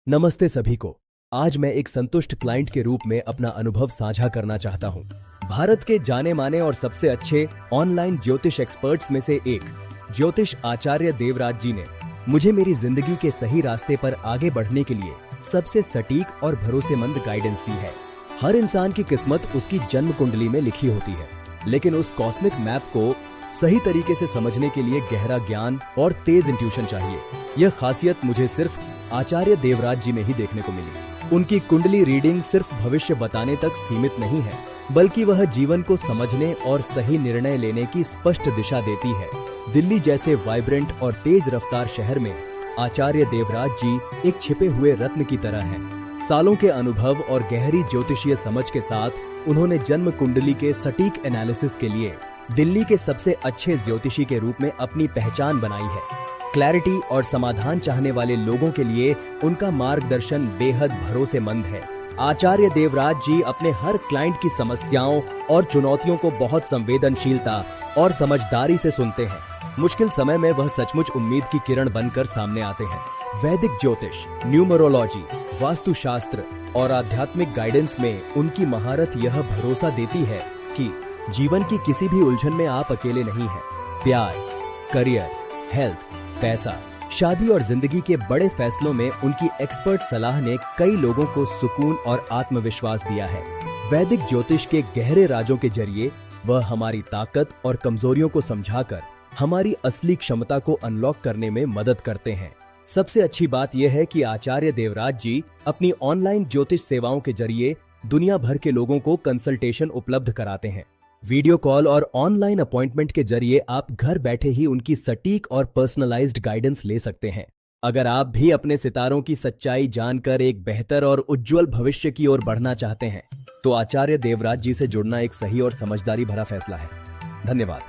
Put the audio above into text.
नमस्ते सभी को। आज मैं एक संतुष्ट क्लाइंट के रूप में अपना अनुभव साझा करना चाहता हूं। भारत के जाने माने और सबसे अच्छे ऑनलाइन ज्योतिष एक्सपर्ट्स में से एक ज्योतिष आचार्य देवराज जी ने मुझे मेरी जिंदगी के सही रास्ते पर आगे बढ़ने के लिए सबसे सटीक और भरोसेमंद गाइडेंस दी है। हर इंसान की किस्मत उसकी जन्म कुंडली में लिखी होती है, लेकिन उस कॉस्मिक मैप को सही तरीके से समझने के लिए गहरा ज्ञान और तेज इंट्यूशन चाहिए। यह खासियत मुझे सिर्फ आचार्य देवराज जी में ही देखने को मिली। उनकी कुंडली रीडिंग सिर्फ भविष्य बताने तक सीमित नहीं है, बल्कि वह जीवन को समझने और सही निर्णय लेने की स्पष्ट दिशा देती है। दिल्ली जैसे वाइब्रेंट और तेज रफ्तार शहर में आचार्य देवराज जी एक छिपे हुए रत्न की तरह हैं। सालों के अनुभव और गहरी ज्योतिषीय समझ के साथ उन्होंने जन्म कुंडली के सटीक एनालिसिस के लिए दिल्ली के सबसे अच्छे ज्योतिषी के रूप में अपनी पहचान बनाई है। क्लैरिटी और समाधान चाहने वाले लोगों के लिए उनका मार्गदर्शन बेहद भरोसेमंद है। आचार्य देवराज जी अपने हर क्लाइंट की समस्याओं और चुनौतियों को बहुत संवेदनशीलता और समझदारी से सुनते हैं। मुश्किल समय में वह सचमुच उम्मीद की किरण बनकर सामने आते हैं। वैदिक ज्योतिष, न्यूमरोलॉजी, वास्तुशास्त्र और आध्यात्मिक गाइडेंस में उनकी महारत यह भरोसा देती है कि जीवन की किसी भी उलझन में आप अकेले नहीं हैं। प्यार, करियर, हेल्थ, पैसा, शादी और जिंदगी के बड़े फैसलों में उनकी एक्सपर्ट सलाह ने कई लोगों को सुकून और आत्मविश्वास दिया है। वैदिक ज्योतिष के गहरे राजों के जरिए वह हमारी ताकत और कमजोरियों को समझाकर हमारी असली क्षमता को अनलॉक करने में मदद करते हैं। सबसे अच्छी बात यह है कि आचार्य देवराज जी अपनी ऑनलाइन ज्योतिष सेवाओं के जरिए दुनिया भर के लोगों को कंसल्टेशन उपलब्ध कराते हैं। वीडियो कॉल और ऑनलाइन अपॉइंटमेंट के जरिए आप घर बैठे ही उनकी सटीक और पर्सनलाइज्ड गाइडेंस ले सकते हैं। अगर आप भी अपने सितारों की सच्चाई जानकर एक बेहतर और उज्जवल भविष्य की ओर बढ़ना चाहते हैं, तो आचार्य देवराज जी से जुड़ना एक सही और समझदारी भरा फैसला है। धन्यवाद।